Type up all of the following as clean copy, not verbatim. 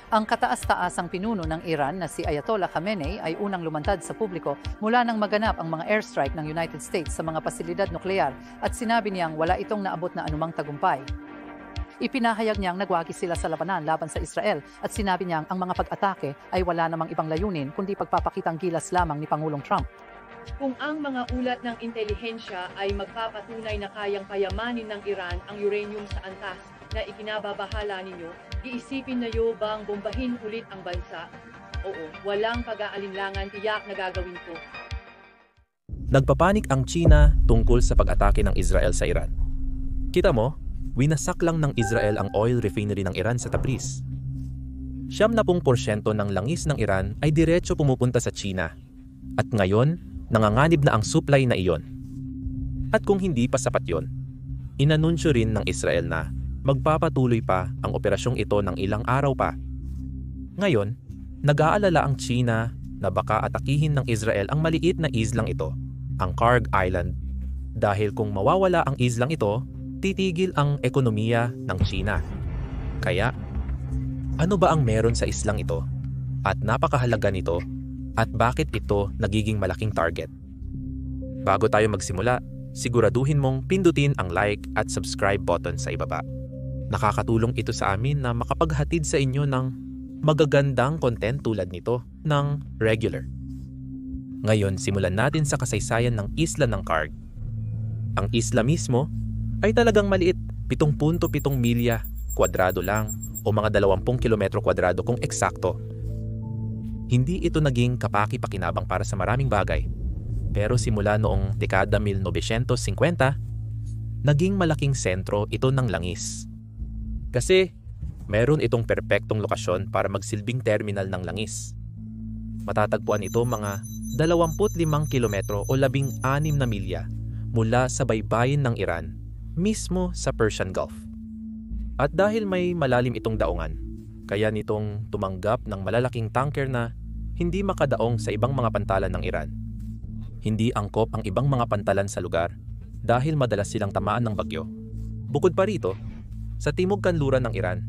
Ang kataas-taasang pinuno ng Iran na si Ayatollah Khamenei ay unang lumantad sa publiko mula nang maganap ang mga airstrike ng United States sa mga pasilidad nuklear at sinabi niyang wala itong naabot na anumang tagumpay. Ipinahayag niyang nagwagi sila sa labanan laban sa Israel at sinabi niyang ang mga pag-atake ay wala namang ibang layunin kundi pagpapakitang gilas lamang ni Pangulong Trump. Kung ang mga ulat ng intelihensya ay magpapatunay na kayang payamanin ng Iran ang uranium sa antas na ikinababahala ninyo, iisipin na bang bombahin ulit ang bansa? Oo, walang pag-aalinlangan, tiyak na gagawin ko. Nagpapanik ang China tungkol sa pag-atake ng Israel sa Iran. Kita mo, winasak lang ng Israel ang oil refinery ng Iran sa Tabriz. 70% ng langis ng Iran ay diretso pumupunta sa China. At ngayon, nanganganib na ang supply na iyon. At kung hindi pa sapat yon, inanunsyo rin ng Israel na magpapatuloy pa ang operasyong ito ng ilang araw pa. Ngayon, nag-aalala ang China na baka atakihin ng Israel ang maliit na islang ito, ang Kharg Island, dahil kung mawawala ang islang ito, titigil ang ekonomiya ng China. Kaya, ano ba ang meron sa islang ito? At napakahalaga nito? At bakit ito nagiging malaking target? Bago tayo magsimula, siguraduhin mong pindutin ang like at subscribe button sa ibaba. Nakakatulong ito sa amin na makapaghatid sa inyo ng magagandang content tulad nito ng regular. Ngayon, simulan natin sa kasaysayan ng isla ng Kharg. Ang isla mismo ay talagang maliit, 7.7 milya kwadrado lang o mga 20 kilometro kwadrado kung eksakto. Hindi ito naging kapaki-pakinabang para sa maraming bagay. Pero simula noong dekada 1950, naging malaking sentro ito ng langis. Kasi meron itong perpektong lokasyon para magsilbing terminal ng langis. Matatagpuan ito mga 25 kilometro o 16 na milya mula sa baybayin ng Iran, mismo sa Persian Gulf. At dahil may malalim itong daungan, kaya nitong tumanggap ng malalaking tanker na hindi makadaong sa ibang mga pantalan ng Iran. Hindi angkop ang ibang mga pantalan sa lugar dahil madalas silang tamaan ng bagyo. Bukod pa rito, sa timog kanluran ng Iran,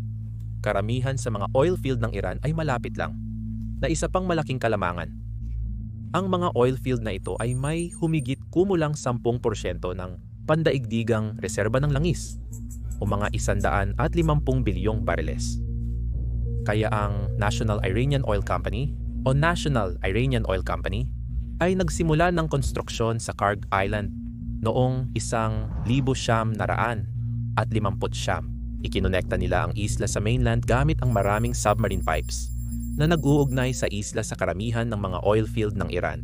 karamihan sa mga oil field ng Iran ay malapit lang, na isa pang malaking kalamangan. Ang mga oil field na ito ay may humigit kumulang 10% ng pandaigdigang reserba ng langis o mga 150 bilyong bareles. Kaya ang National Iranian Oil Company o National Iranian Oil Company ay nagsimula ng konstruksyon sa Kharg Island noong 1950. Ikinonekta nila ang isla sa mainland gamit ang maraming submarine pipes na nag-uugnay sa isla sa karamihan ng mga oil field ng Iran.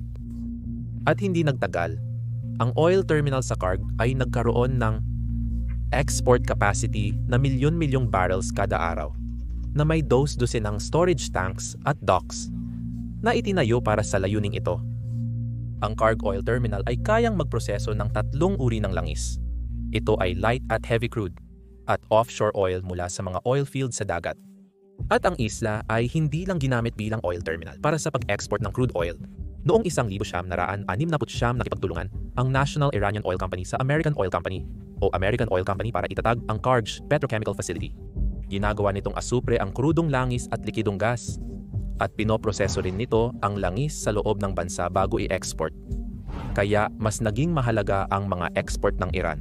At hindi nagtagal, ang oil terminal sa Kharg ay nagkaroon ng export capacity na milyon-milyong barrels kada araw na may dos-dosenang storage tanks at docks na itinayo para sa layuning ito. Ang Kharg Oil Terminal ay kayang magproseso ng 3 uri ng langis. Ito ay light at heavy crude at offshore oil mula sa mga oil field sa dagat. At ang isla ay hindi lang ginamit bilang oil terminal para sa pag-export ng crude oil. Noong 1969, nakipagtulungan ang National Iranian Oil Company sa American Oil Company o American Oil Company para itatag ang Kharg Petrochemical Facility. Ginagawa nitong asupre ang krudong langis at likidong gas at pinoproseso rin nito ang langis sa loob ng bansa bago i-export. Kaya mas naging mahalaga ang mga export ng Iran.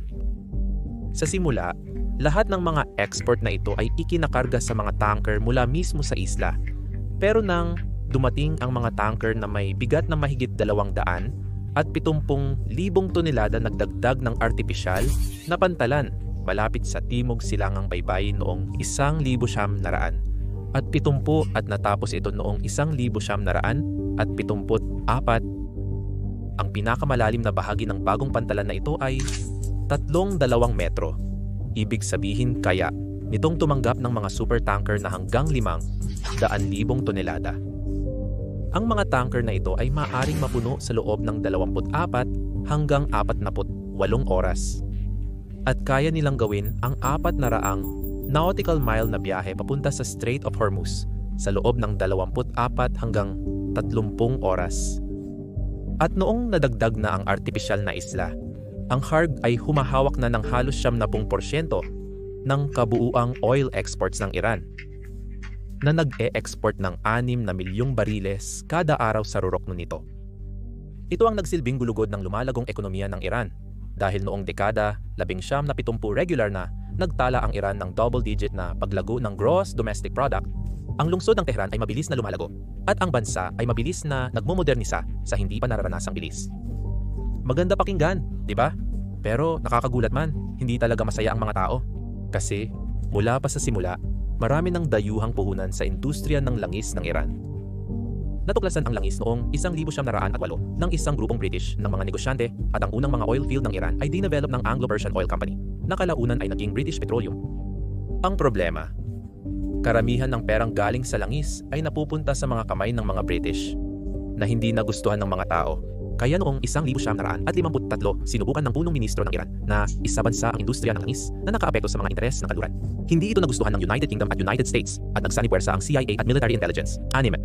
Sa simula, lahat ng mga export na ito ay ikinakarga sa mga tanker mula mismo sa isla. Pero nang dumating ang mga tanker na may bigat na mahigit 200 at 70,000 tonelada nagdagdag ng artipisyal na pantalan malapit sa timog silangang baybayin noong 1970 at 70 at natapos ito noong 1974. Ang pinakamalalim na bahagi ng bagong pantalan na ito ay 32 metro. Ibig sabihin kaya nitong tumanggap ng mga supertanker na hanggang 500,000 tonelada. Ang mga tanker na ito ay maaaring mapuno sa loob ng 24 hanggang 48 oras. At kaya nilang gawin ang 400 nautical mile na biyahe papunta sa Strait of Hormuz sa loob ng 24 hanggang 30 oras. At noong nadagdag na ang artipisyal na isla, ang Kharg ay humahawak na ng halos 70% ng kabuuang oil exports ng Iran. na nag-e-export ng 6 na milyong bariles kada araw sa rurok nito. Ito ang nagsilbing gulugod ng lumalagong ekonomiya ng Iran dahil noong dekada 1970 regular na nagtala ang Iran ng double-digit na paglago ng gross domestic product. Ang lungsod ng Tehran ay mabilis na lumalago at ang bansa ay mabilis na nagmomodernisa sa hindi pa nararanasang bilis. Maganda pakinggan, di ba? Pero nakakagulat man, hindi talaga masaya ang mga tao. Kasi mula pa sa simula, marami ng dayuhang puhunan sa industriya ng langis ng Iran. Natuklasan ang langis noong 1908 ng isang grupong British ng mga negosyante at ang unang mga oil field ng Iran ay dinevelop ng Anglo-Persian Oil Company na kalaunan ay naging British Petroleum. Ang problema, karamihan ng perang galing sa langis ay napupunta sa mga kamay ng mga British na hindi nagustuhan ng mga tao. Kaya noong 1953, sinubukan ng punong ministro ng Iran na isabansa ang industriya ng langis na nakaapekto sa mga interes ng kanluran. Hindi ito nagustuhan ng United Kingdom at United States at nagsanipuwersa ang CIA at Military Intelligence, ANIM.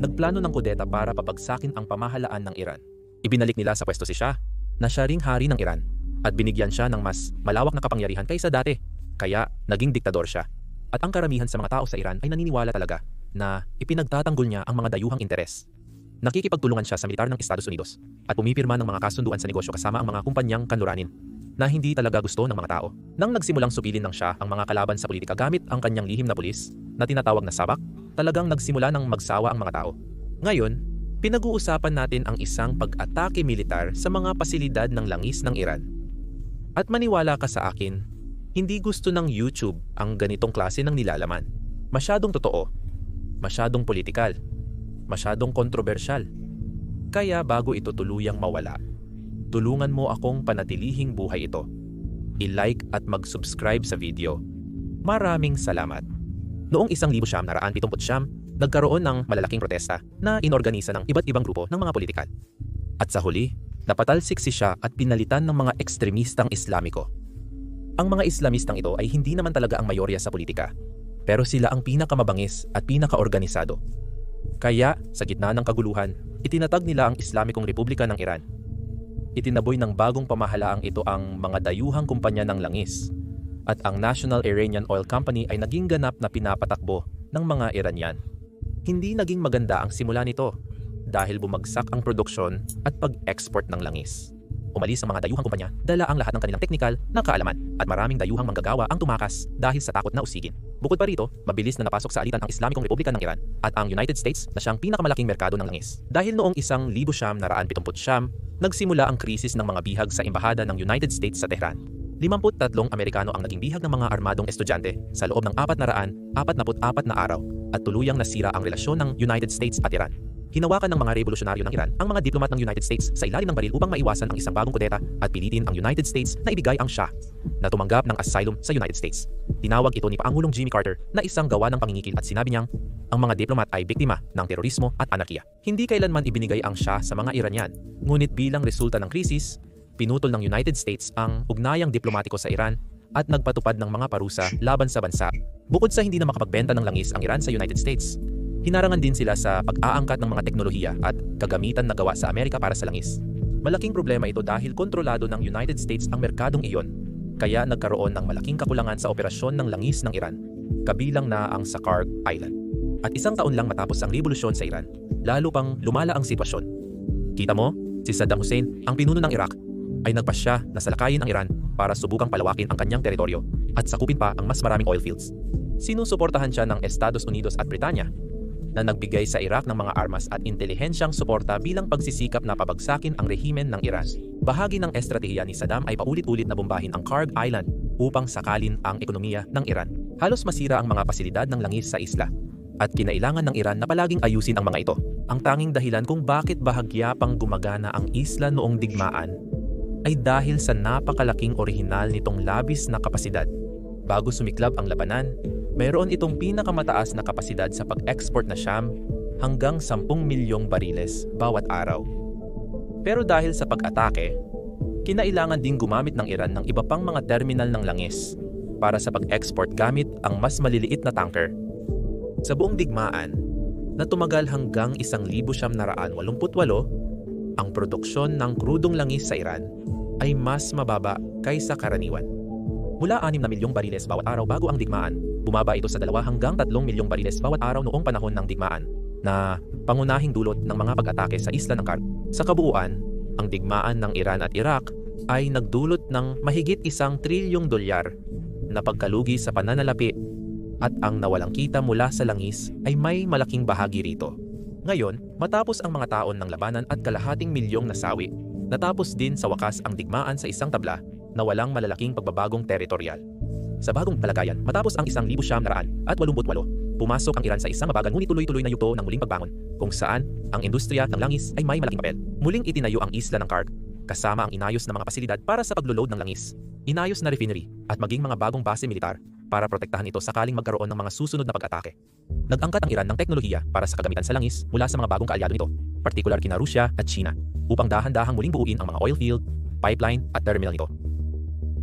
Nagplano ng kudeta para papagsakin ang pamahalaan ng Iran. Ibinalik nila sa pwesto si Shah, na siya ring hari ng Iran, at binigyan siya ng mas malawak na kapangyarihan kaysa dati. Kaya naging diktador siya. At ang karamihan sa mga tao sa Iran ay naniniwala talaga na ipinagtatanggol niya ang mga dayuhang interes. Nakikipagtulungan siya sa militar ng Estados Unidos at pumipirma ng mga kasunduan sa negosyo kasama ang mga kumpanyang kanluranin na hindi talaga gusto ng mga tao. Nang nagsimulang supilin ng siya ang mga kalaban sa politika gamit ang kanyang lihim na pulis na tinatawag na sabak, talagang nagsimula ng magsawa ang mga tao. Ngayon, pinag-uusapan natin ang isang pag-atake militar sa mga pasilidad ng langis ng Iran. At maniwala ka sa akin, hindi gusto ng YouTube ang ganitong klase ng nilalaman. Masyadong totoo, masyadong politikal, masyadong kontrobersyal. Kaya bago ito tuluyang mawala, tulungan mo akong panatilihing buhay ito. I-like at mag-subscribe sa video. Maraming salamat. Noong 1979, nagkaroon ng malalaking protesta na inorganisa ng iba't ibang grupo ng mga politikal. At sa huli, napatalsik si Shah at pinalitan ng mga ekstremistang Islamiko. Ang mga Islamistang ito ay hindi naman talaga ang mayorya sa politika, pero sila ang pinakamabangis at pinakaorganisado. Kaya, sa gitna ng kaguluhan, itinatag nila ang Islamikong Republika ng Iran. Itinaboy ng bagong pamahalaang ito ang mga dayuhang kumpanya ng langis, at ang National Iranian Oil Company ay naging ganap na pinapatakbo ng mga Iranian. Hindi naging maganda ang simula nito dahil bumagsak ang produksyon at pag-export ng langis. Umalis ang mga dayuhang kumpanya, dala ang lahat ng kanilang teknikal na kaalaman at maraming dayuhang manggagawa ang tumakas dahil sa takot na usigin. Bukod pa rito, mabilis na napasok sa alitan ang Islamikong Republika ng Iran at ang United States na siyang pinakamalaking merkado ng langis. Dahil noong 1979, nagsimula ang krisis ng mga bihag sa embahada ng United States sa Tehran. 53 Amerikano ang naging bihag ng mga armadong estudyante sa loob ng 444 na araw at tuluyang nasira ang relasyon ng United States at Iran. Hinawakan ng mga revolusyonaryo ng Iran ang mga diplomat ng United States sa ilalim ng baril upang maiwasan ang isang bagong kudeta at pilitin ang United States na ibigay ang Shah na tumanggap ng asylum sa United States. Tinawag ito ni Pangulong Jimmy Carter na isang gawa ng pangingikil at sinabi niyang ang mga diplomat ay biktima ng terorismo at anarkiya. Hindi kailanman ibinigay ang Shah sa mga Iranian, ngunit bilang resulta ng krisis, pinutol ng United States ang ugnayang diplomatiko sa Iran at nagpatupad ng mga parusa laban sa bansa. Bukod sa hindi na makapagbenta ng langis ang Iran sa United States, hinarangan din sila sa pag-aangkat ng mga teknolohiya at kagamitan na gawa sa Amerika para sa langis. Malaking problema ito dahil kontrolado ng United States ang merkadong iyon, kaya nagkaroon ng malaking kakulangan sa operasyon ng langis ng Iran, kabilang na ang sa Karg Island. At isang taon lang matapos ang revolusyon sa Iran, lalo pang lumala ang sitwasyon. Kita mo, si Saddam Hussein, ang pinuno ng Iraq, ay nagpasya na salakayin ang Iran para subukang palawakin ang kanyang teritoryo at sakupin pa ang mas maraming oil fields. Sinusuportahan siya ng Estados Unidos at Britanya na nagbigay sa Iraq ng mga armas at intelihensyang suporta bilang pagsisikap na pabagsakin ang rehimen ng Iran. Bahagi ng estratehiya ni Saddam ay paulit-ulit na bombahin ang Karg Island upang sakalin ang ekonomiya ng Iran. Halos masira ang mga pasilidad ng langis sa isla at kinailangan ng Iran na palaging ayusin ang mga ito. Ang tanging dahilan kung bakit bahagya pang gumagana ang isla noong digmaan ay dahil sa napakalaking orihinal nitong labis na kapasidad. Bago sumiklab ang labanan, mayroon itong pinakamataas na kapasidad sa pag-export na siyam hanggang 10 milyong bariles bawat araw. Pero dahil sa pag-atake, kinailangan ding gumamit ng Iran ng iba pang mga terminal ng langis para sa pag-export gamit ang mas maliliit na tanker. Sa buong digmaan, na tumagal hanggang 1988, ang produksyon ng krudong langis sa Iran ay mas mababa kaysa karaniwan. Mula 6 na milyong bariles bawat araw bago ang digmaan Bumaba ito sa 2 hanggang 3 milyong bariles bawat araw noong panahon ng digmaan, na pangunahing dulot ng mga pag-atake sa isla ng Karg. Sa kabuuan, ang digmaan ng Iran at Iraq ay nagdulot ng mahigit $1 trilyong na pagkalugi sa pananalapi, at ang nawalang kita mula sa langis ay may malaking bahagi rito. Ngayon, matapos ang mga taon ng labanan at kalahating milyong nasawi, natapos din sa wakas ang digmaan sa isang tabla na walang malalaking pagbabagong teritoryal. Sa bagong kalagayan, matapos ang 1988, pumasok ang Iran sa isang mabagal ngunit tuloy-tuloy na yugto ng muling pagbangon, kung saan ang industriya ng langis ay may malaking papel. Muling itinayo ang isla ng Karg, kasama ang inayos na mga pasilidad para sa paglo-load ng langis, inayos na refinery, at maging mga bagong base militar para protektahan ito sakaling magkaroon ng mga susunod na pag-atake. Nag-angkat ang Iran ng teknolohiya para sa kagamitan sa langis mula sa mga bagong kaalyado nito, partikular kina Rusya at China, upang dahan-dahang muling buuin ang mga oil field, pipeline at terminal nito.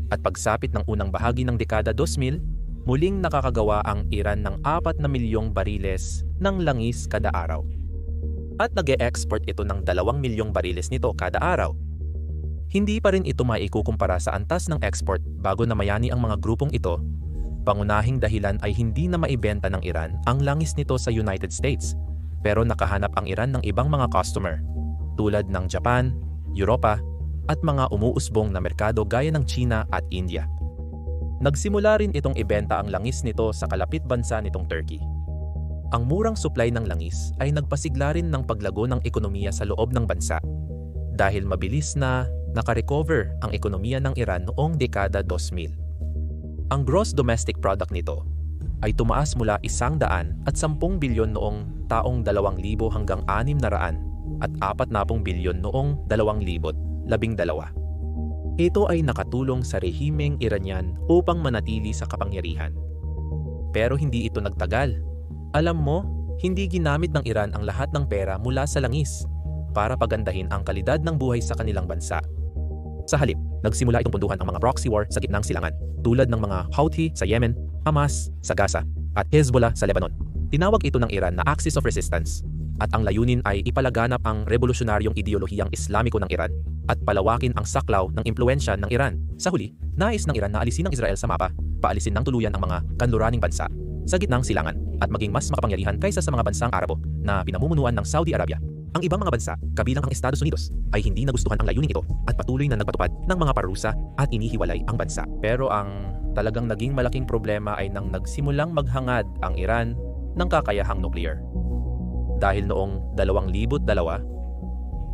At pagsapit ng unang bahagi ng dekada 2000, muling nakakagawa ang Iran ng 4 na milyong bariles ng langis kada araw. At nag-e-export ito ng 2 milyong bariles nito kada araw. Hindi pa rin ito maikukumpara sa antas ng export bago namayani ang mga grupong ito. Pangunahing dahilan ay hindi na maibenta ng Iran ang langis nito sa United States, pero nakahanap ang Iran ng ibang mga customer tulad ng Japan, Europa, at mga umuusbong na merkado gaya ng China at India. Nagsimula rin itong ibenta ang langis nito sa kalapit bansa nitong Turkey. Ang murang supply ng langis ay nagpasigla rin ng paglago ng ekonomiya sa loob ng bansa, dahil mabilis na nakarecover ang ekonomiya ng Iran noong dekada 2000. Ang gross domestic product nito ay tumaas mula 110 bilyon noong taong 2000 hanggang 600 at 40 bilyon noong 2012. Ito ay nakatulong sa rehimeng Iranian upang manatili sa kapangyarihan. Pero hindi ito nagtagal. Alam mo, hindi ginamit ng Iran ang lahat ng pera mula sa langis para pagandahin ang kalidad ng buhay sa kanilang bansa. Sa halip, nagsimula itong punduhan ang mga proxy war sa gitnang silangan, tulad ng mga Houthi sa Yemen, Hamas sa Gaza, at Hezbollah sa Lebanon. Tinawag ito ng Iran na Axis of Resistance, at ang layunin ay ipalaganap ang revolusyonaryong ideolohiyang Islamiko ng Iran at palawakin ang saklaw ng impluwensya ng Iran. Sa huli, nais ng Iran na alisin ang Israel sa mapa, paalisin ng tuluyan ang mga kanluraning bansa sa gitnang silangan at maging mas makapangyarihan kaysa sa mga bansang Arabo na pinamumunuan ng Saudi Arabia. Ang ibang mga bansa, kabilang ang Estados Unidos, ay hindi nagustuhan ang layunin ito at patuloy na nagpatupad ng mga parusa at inihiwalay ang bansa. Pero ang talagang naging malaking problema ay nang nagsimulang maghangad ang Iran ng kakayahang nuclear. Dahil noong 2002,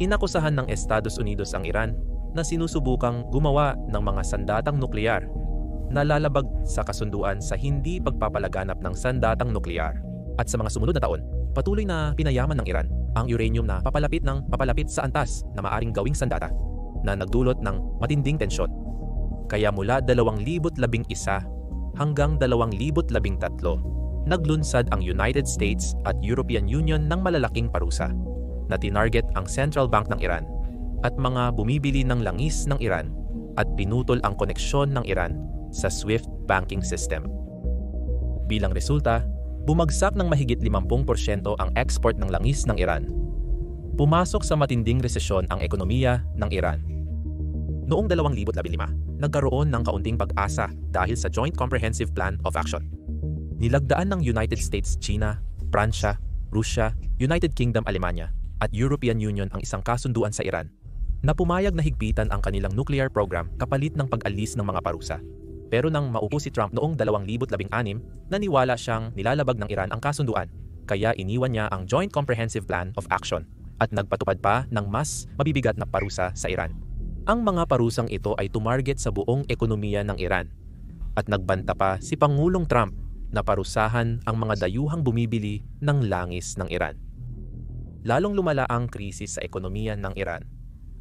inakusahan ng Estados Unidos ang Iran na sinusubukang gumawa ng mga sandatang nuklear na lalabag sa kasunduan sa hindi pagpapalaganap ng sandatang nuklear. At sa mga sumunod na taon, patuloy na pinayaman ng Iran ang uranium na papalapit sa antas na maaring gawing sandata na nagdulot ng matinding tensyon. Kaya mula 2011 hanggang 2013, naglunsad ang United States at European Union ng malalaking parusa na tinarget ang Central Bank ng Iran at mga bumibili ng langis ng Iran at pinutol ang koneksyon ng Iran sa SWIFT banking system. Bilang resulta, bumagsak ng mahigit 50% ang export ng langis ng Iran. Pumasok sa matinding resesyon ang ekonomiya ng Iran. Noong 2015, nagkaroon ng kaunting pag-asa dahil sa Joint Comprehensive Plan of Action. Nilagdaan ng United States, China, Pransya, Rusya, United Kingdom, Alemanya at European Union ang isang kasunduan sa Iran na pumayag na higpitan ang kanilang nuclear program kapalit ng pag-alis ng mga parusa. Pero nang maupo si Trump noong 2016, naniwala siyang nilalabag ng Iran ang kasunduan, kaya iniwan niya ang Joint Comprehensive Plan of Action at nagpatupad pa ng mas mabibigat na parusa sa Iran. Ang mga parusang ito ay tumarget sa buong ekonomiya ng Iran at nagbanta pa si Pangulong Trump na parusahan ang mga dayuhang bumibili ng langis ng Iran. Lalong lumala ang krisis sa ekonomiya ng Iran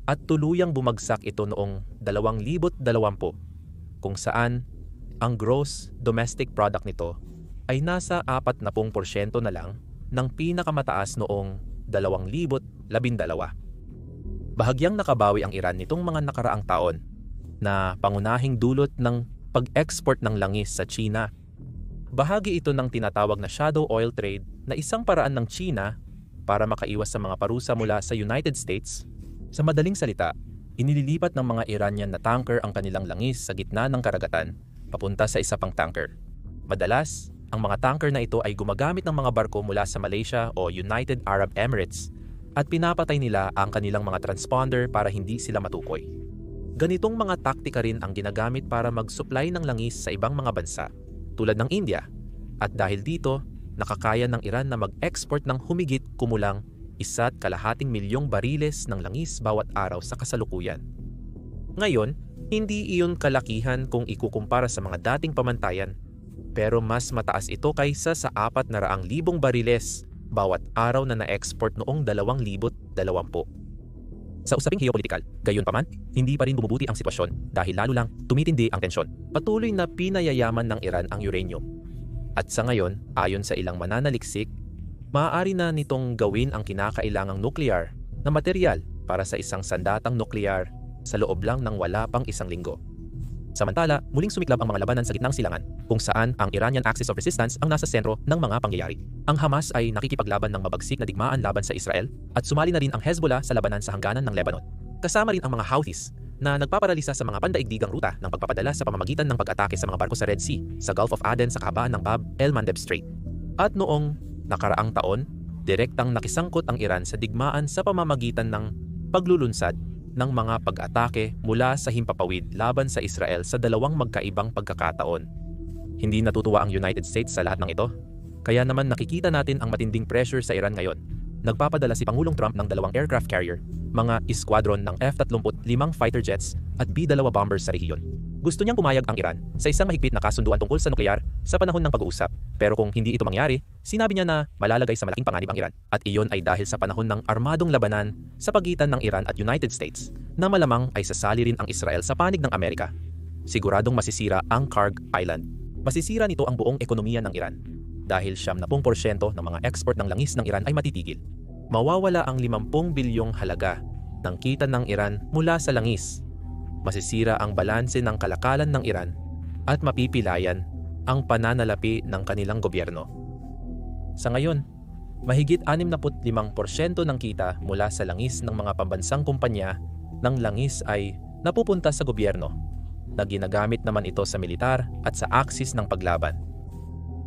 at tuluyang bumagsak ito noong 2020, kung saan ang gross domestic product nito ay nasa 40% na lang ng pinakamataas noong 2012. Bahagyang nakabawi ang Iran nitong mga nakaraang taon na pangunahing dulot ng pag-export ng langis sa China. Bahagi ito ng tinatawag na shadow oil trade na isang paraan ng China para makaiwas sa mga parusa mula sa United States. Sa madaling salita, inililipat ng mga Iranian na tanker ang kanilang langis sa gitna ng karagatan papunta sa isa pang tanker. Madalas, ang mga tanker na ito ay gumagamit ng mga barko mula sa Malaysia o United Arab Emirates at pinapatay nila ang kanilang mga transponder para hindi sila matukoy. Ganitong mga taktika rin ang ginagamit para mag-supply ng langis sa ibang mga bansa, tulad ng India. At dahil dito, nakakaya ng Iran na mag-export ng humigit kumulang 1.5 milyong bariles ng langis bawat araw sa kasalukuyan. Ngayon, hindi iyon kalakihan kung ikukumpara sa mga dating pamantayan, pero mas mataas ito kaysa sa 400,000 bariles bawat araw na na-export noong 2020. Sa usaping geopolitikal, gayunpaman, hindi pa rin bumubuti ang sitwasyon dahil lalo lang tumitindi ang tensyon. Patuloy na pinayayaman ng Iran ang uranium. At sa ngayon, ayon sa ilang mananaliksik, maaari na nitong gawin ang kinakailangang nuclear na material para sa isang sandatang nuklear sa loob lang ng wala pang 1 linggo. Samantala, muling sumiklab ang mga labanan sa gitnang silangan kung saan ang Iranian Axis of Resistance ang nasa sentro ng mga pangyayari. Ang Hamas ay nakikipaglaban ng mabagsik na digmaan laban sa Israel at sumali na rin ang Hezbollah sa labanan sa hangganan ng Lebanon. Kasama rin ang mga Houthis na nagpaparalisa sa mga pandaigdigang ruta ng pagpapadala sa pamamagitan ng pag-atake sa mga barko sa Red Sea, sa Gulf of Aden sa kahabaan ng Bab el-Mandeb Strait. At noong nakaraang taon, direktang nakisangkot ang Iran sa digmaan sa pamamagitan ng paglulunsad ng mga pag-atake mula sa himpapawid laban sa Israel sa dalawang magkaibang pagkakataon. Hindi natutuwa ang United States sa lahat ng ito, kaya naman nakikita natin ang matinding pressure sa Iran ngayon. Nagpapadala si Pangulong Trump ng 2 aircraft carrier, mga squadron ng F-35 fighter jets at B-2 bombers sa rehiyon. Gusto niyang pumayag ang Iran sa isang mahigpit na kasunduan tungkol sa nuklear sa panahon ng pag-uusap. Pero kung hindi ito mangyari, sinabi niya na malalagay sa malaking panganib ang Iran. At iyon ay dahil sa panahon ng armadong labanan sa pagitan ng Iran at United States na malamang ay sasali rin ang Israel sa panig ng Amerika. Siguradong masisira ang Kharg Island. Masisira nito ang buong ekonomiya ng Iran. Dahil 70% ng mga export ng langis ng Iran ay matitigil. Mawawala ang 50 bilyong halaga ng kita ng Iran mula sa langis. Masisira ang balanse ng kalakalan ng Iran at mapipilayan ang pananalapi ng kanilang gobyerno. Sa ngayon, mahigit 65% ng kita mula sa langis ng mga pambansang kumpanya ng langis ay napupunta sa gobyerno, na ginagamit naman ito sa militar at sa aksis ng paglaban.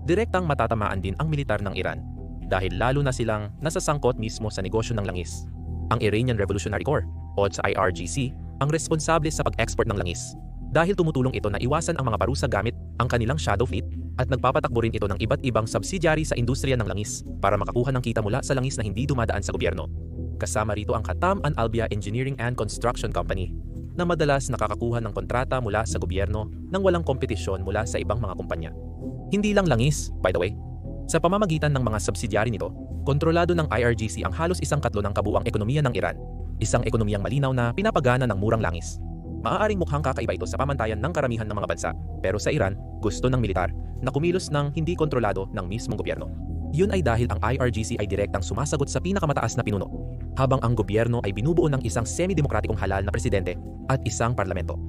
Direktang matatamaan din ang militar ng Iran dahil lalo na silang nasasangkot mismo sa negosyo ng langis. Ang Iranian Revolutionary Corps o sa IRGC ang responsable sa pag-export ng langis dahil tumutulong ito na iwasan ang mga parusa gamit ang kanilang shadow fleet at nagpapatakbo rin ito ng iba't ibang subsidiary sa industriya ng langis para makakuha ng kita mula sa langis na hindi dumadaan sa gobyerno. Kasama rito ang Khatam and Albia Engineering and Construction Company na madalas nakakakuha ng kontrata mula sa gobyerno nang walang kompetisyon mula sa ibang mga kumpanya. Hindi lang langis, by the way. Sa pamamagitan ng mga subsidiary nito, kontrolado ng IRGC ang halos 1/4 ng kabuuang ekonomiya ng Iran. Isang ekonomiyang malinaw na pinapagana ng murang langis. Maaaring mukhang kakaiba ito sa pamantayan ng karamihan ng mga bansa, pero sa Iran, gusto ng militar na kumilos ng hindi kontrolado ng mismong gobyerno. Yun ay dahil ang IRGC ay direktang sumasagot sa pinakamataas na pinuno, habang ang gobyerno ay binubuo ng isang semi-demokratikong halal na presidente at isang parlamento.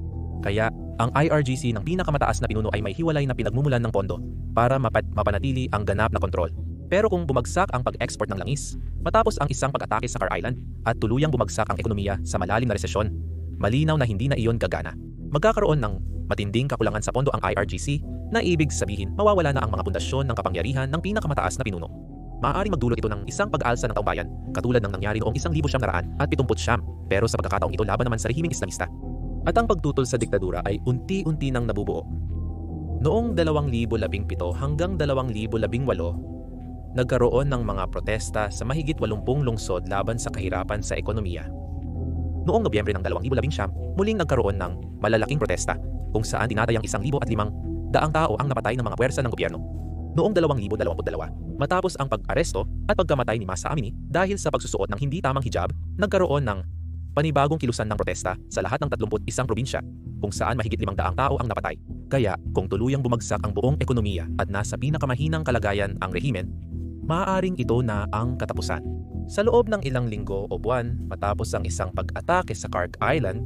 Kaya, ang IRGC ng pinakamataas na pinuno ay may hiwalay na pinagmumulan ng pondo para mapanatili ang ganap na kontrol. Pero kung bumagsak ang pag-export ng langis, matapos ang isang pag-atake sa Kharg Island at tuluyang bumagsak ang ekonomiya sa malalim na resesyon, malinaw na hindi na iyon gagana. Magkakaroon ng matinding kakulangan sa pondo ang IRGC na ibig sabihin mawawala na ang mga pundasyon ng kapangyarihan ng pinakamataas na pinuno. Maaaring magdulot ito ng isang pag-aalsa ng taumbayan katulad ng nangyari noong 1979, pero sa pagkakataong ito laban naman sa rehimeng Islamista. At ang pagtutol sa diktadura ay unti-unti nang nabubuo. Noong 2017 hanggang 2018, nagkaroon ng mga protesta sa mahigit 80 lungsod laban sa kahirapan sa ekonomiya. Noong Nobyembre ng 2019, muling nagkaroon ng malalaking protesta kung saan tinatayang 1,500 tao ang napatay ng mga puwersa ng gobyerno. Noong 2022, matapos ang pag-aresto at pagkamatay ni Mahsa Amini dahil sa pagsusuot ng hindi tamang hijab, nagkaroon ng panibagong kilusan ng protesta sa lahat ng 31 probinsya kung saan mahigit 500 tao ang napatay. Kaya kung tuluyang bumagsak ang buong ekonomiya at nasa pinakamahinang kalagayan ang rehimen, maaaring ito na ang katapusan. Sa loob ng ilang linggo o buwan matapos ang isang pag-atake sa Kharg Island,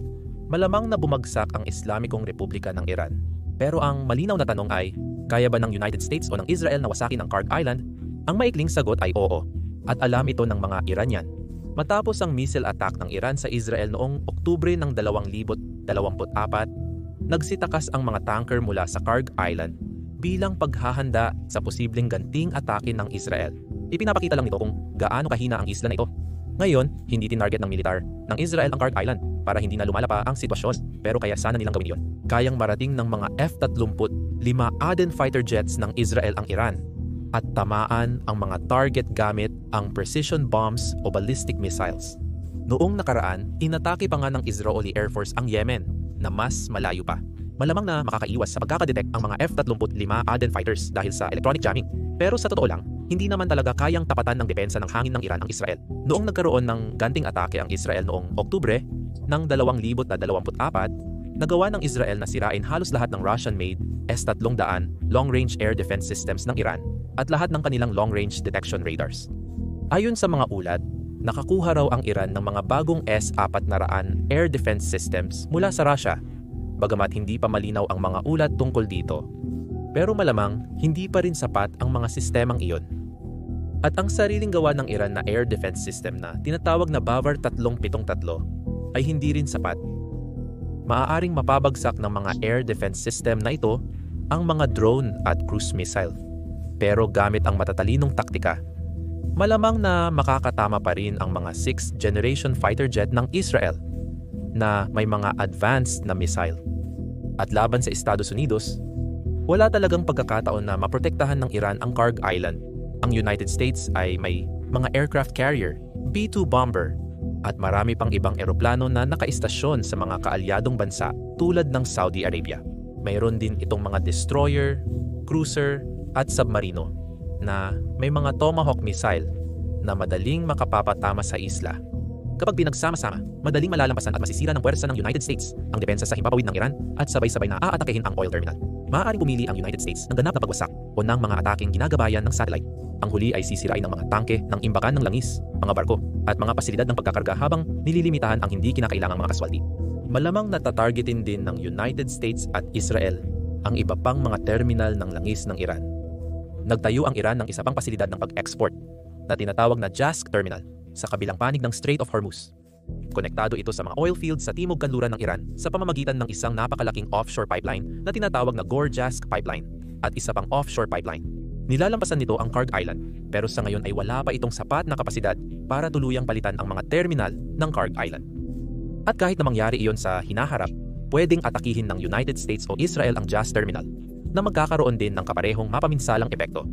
malamang na bumagsak ang Islamikong Republika ng Iran. Pero ang malinaw na tanong ay, kaya ba ng United States o ng Israel na wasakin ang Kharg Island? Ang maikling sagot ay oo, at alam ito ng mga Iranian. Matapos ang missile attack ng Iran sa Israel noong Oktubre ng 2024, nagsitakas ang mga tanker mula sa Kharg Island bilang paghahanda sa posibleng ganting atake ng Israel. Ipinapakita lang nito kung gaano kahina ang isla na ito. Ngayon, hindi tinarget ng militar ng Israel ang Kharg Island para hindi na lumala pa ang sitwasyon, pero kaya sana nilang gawin yun. Kayang marating ng mga F-35 Aden fighter jets ng Israel ang Iran at tamaan ang mga target gamit ang precision bombs o ballistic missiles. Noong nakaraan, inatake pa nga ng Israeli Air Force ang Yemen na mas malayo pa. Malamang na makakaiwas sa pagkakadetect ang mga F-35 Aden fighters dahil sa electronic jamming. Pero sa totoo lang, hindi naman talaga kayang tapatan ng depensa ng hangin ng Iran ang Israel. Noong nagkaroon ng ganting atake ang Israel noong Oktubre ng 2024, nagawa ng Israel na sirain halos lahat ng Russian-made S-300 long-range air defense systems ng Iran at lahat ng kanilang long-range detection radars. Ayon sa mga ulat, nakakuha raw ang Iran ng mga bagong S-400 air defense systems mula sa Russia, bagamat hindi pa malinaw ang mga ulat tungkol dito. Pero malamang, hindi pa rin sapat ang mga sistemang iyon. At ang sariling gawa ng Iran na air defense system na tinatawag na Bavar 373 ay hindi rin sapat. Maaaring mapabagsak ng mga air defense system na ito ang mga drone at cruise missile. Pero gamit ang matatalinong taktika, malamang na makakatama pa rin ang mga 6th generation fighter jet ng Israel na may mga advanced na missile. At laban sa Estados Unidos, wala talagang pagkakataon na maprotektahan ng Iran ang Kharg Island. Ang United States ay may mga aircraft carrier, B-2 bomber, at marami pang ibang eroplano na nakaistasyon sa mga kaalyadong bansa tulad ng Saudi Arabia. Mayroon din itong mga destroyer, cruiser, at submarino na may mga Tomahawk missile na madaling makapapatama sa isla. Kapag pinagsama-sama, madaling malalampasan at masisira ng puwersa ng United States ang depensa sa himpapawid ng Iran at sabay-sabay na aatakehin ang oil terminal. Maaaring pumili ang United States ng ganap na pagwasak o ng mga ataking ginagabayan ng satellite. Ang huli ay sisirain ng mga tangke ng imbakan ng langis, mga barko, at mga pasilidad ng pagkakarga habang nililimitahan ang hindi kinakailangang mga kaswalti. Malamang natatargetin din ng United States at Israel ang iba pang mga terminal ng langis ng Iran. Nagtayo ang Iran ng isa pang pasilidad ng pag-export na tinatawag na JASC Terminal sa kabilang panig ng Strait of Hormuz. Konektado ito sa mga oil fields sa timog kanluran ng Iran sa pamamagitan ng isang napakalaking offshore pipeline na tinatawag na Gorjask Pipeline at isa pang offshore pipeline. Nilalampasan nito ang Kharg Island, pero sa ngayon ay wala pa itong sapat na kapasidad para tuluyang palitan ang mga terminal ng Kharg Island. At kahit na mangyari iyon sa hinaharap, pwedeng atakihin ng United States o Israel ang JASC Terminal na magkakaroon din ng kaparehong mapaminsalang epekto.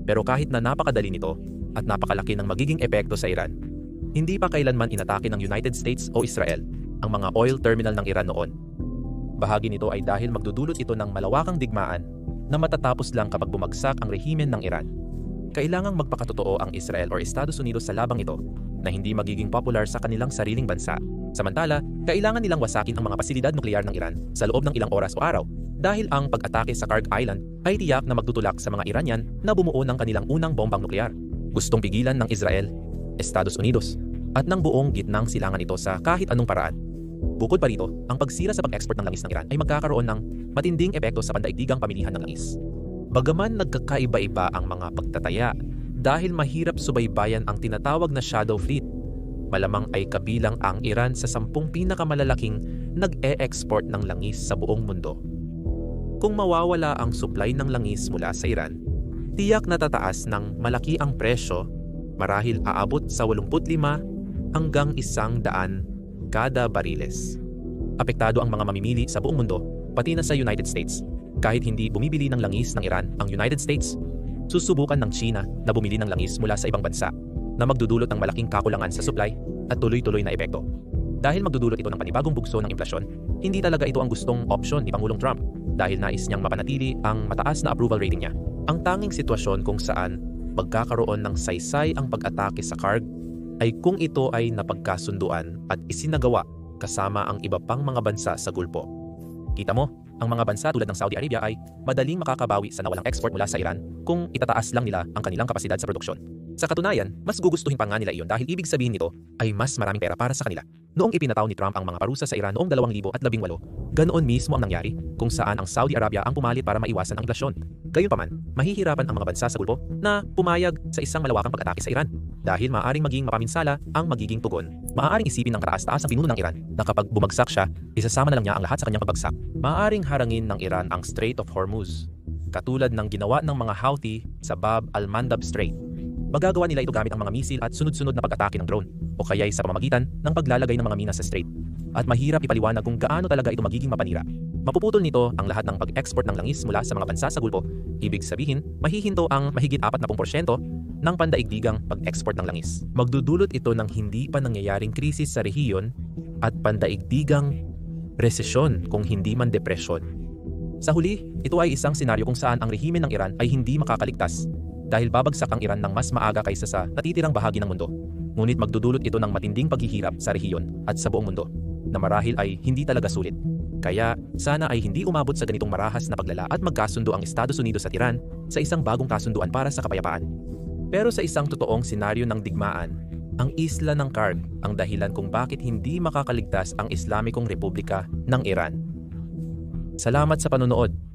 Pero kahit na napakadali nito at napakalaki ng magiging epekto sa Iran, hindi pa kailanman inatake ng United States o Israel ang mga oil terminal ng Iran noon. Bahagi nito ay dahil magdudulot ito ng malawakang digmaan na matatapos lang kapag bumagsak ang rehimen ng Iran. Kailangang magpakatotoo ang Israel o Estados Unidos sa labang ito na hindi magiging popular sa kanilang sariling bansa. Samantala, kailangan nilang wasakin ang mga pasilidad nuklear ng Iran sa loob ng ilang oras o araw dahil ang pag-atake sa Kharg Island ay tiyak na magtutulak sa mga Iranian na bumuo ng kanilang unang bombang nuklear. Gustong pigilan ng Israel, Estados Unidos, at ng buong gitnang silangan ito sa kahit anong paraan. Bukod pa rito, ang pagsira sa pag-export ng langis ng Iran ay magkakaroon ng matinding epekto sa pandaigdigang pamilihan ng langis. Bagaman nagkakaiba-iba ang mga pagtataya dahil mahirap subaybayan ang tinatawag na shadow fleet, malamang ay kabilang ang Iran sa 10 pinakamalalaking nag-e-export ng langis sa buong mundo. Kung mawawala ang supply ng langis mula sa Iran, tiyak na tataas ng malaki ang presyo, marahil aabot sa 85 hanggang 100 kada bariles. Apektado ang mga mamimili sa buong mundo, pati na sa United States. Kahit hindi bumibili ng langis ng Iran ang United States, susubukan ng China na bumili ng langis mula sa ibang bansa na magdudulot ng malaking kakulangan sa supply at tuloy-tuloy na epekto. Dahil magdudulot ito ng panibagong bugso ng inflasyon, hindi talaga ito ang gustong opsyon ni Pangulong Trump dahil nais niyang mapanatili ang mataas na approval rating niya. Ang tanging sitwasyon kung saan magkakaroon ng saysay ang pag-atake sa Kharg ay kung ito ay napagkasunduan at isinagawa kasama ang iba pang mga bansa sa Gulpo. Kita mo, ang mga bansa tulad ng Saudi Arabia ay madaling makakabawi sa nawalang export mula sa Iran kung itataas lang nila ang kanilang kapasidad sa produksyon. Sa katunayan, mas gugustuhin pa nga nila iyon dahil ibig sabihin nito ay mas maraming pera para sa kanila. Noong ipinataw ni Trump ang mga parusa sa Iran noong 2018, ganoon mismo ang nangyari kung saan ang Saudi Arabia ang pumalit para maiwasan ang inflasyon. Gayunpaman, mahihirapan ang mga bansa sa Gulpo na pumayag sa isang malawakang pag-atake sa Iran dahil maaaring maging mapaminsala ang magiging tugon. Maaaring isipin ng kataas-taas ang pinuno ng Iran na kapag bumagsak siya, isasama na lang niya ang lahat sa kanyang pagbagsak. Maaaring harangin ng Iran ang Strait of Hormuz katulad ng ginawa ng mga Houthi sa Bab al-Mandab Strait. Magagawa nila ito gamit ang mga misil at sunod-sunod na pag-atake ng drone o kaya'y sa pamamagitan ng paglalagay ng mga mina sa strait. At mahirap ipaliwanag kung gaano talaga ito magiging mapanira. Mapuputol nito ang lahat ng pag-export ng langis mula sa mga bansa sa Gulpo. Ibig sabihin, mahihinto ang mahigit 40% ng pandaigdigang pag-export ng langis. Magdudulot ito ng hindi pa nangyayaring krisis sa rehiyon at pandaigdigang resesyon kung hindi man depresyon. Sa huli, ito ay isang senaryo kung saan ang rehimen ng Iran ay hindi makakaligtas dahil babagsak ang Iran ng mas maaga kaysa sa natitirang bahagi ng mundo. Ngunit magdudulot ito ng matinding paghihirap sa rehiyon at sa buong mundo na marahil ay hindi talaga sulit. Kaya sana ay hindi umabot sa ganitong marahas na paglala at magkasundo ang Estados Unidos at Iran sa isang bagong kasunduan para sa kapayapaan. Pero sa isang totoong senaryo ng digmaan, ang isla ng Karg ang dahilan kung bakit hindi makakaligtas ang Islamikong Republika ng Iran. Salamat sa panonood.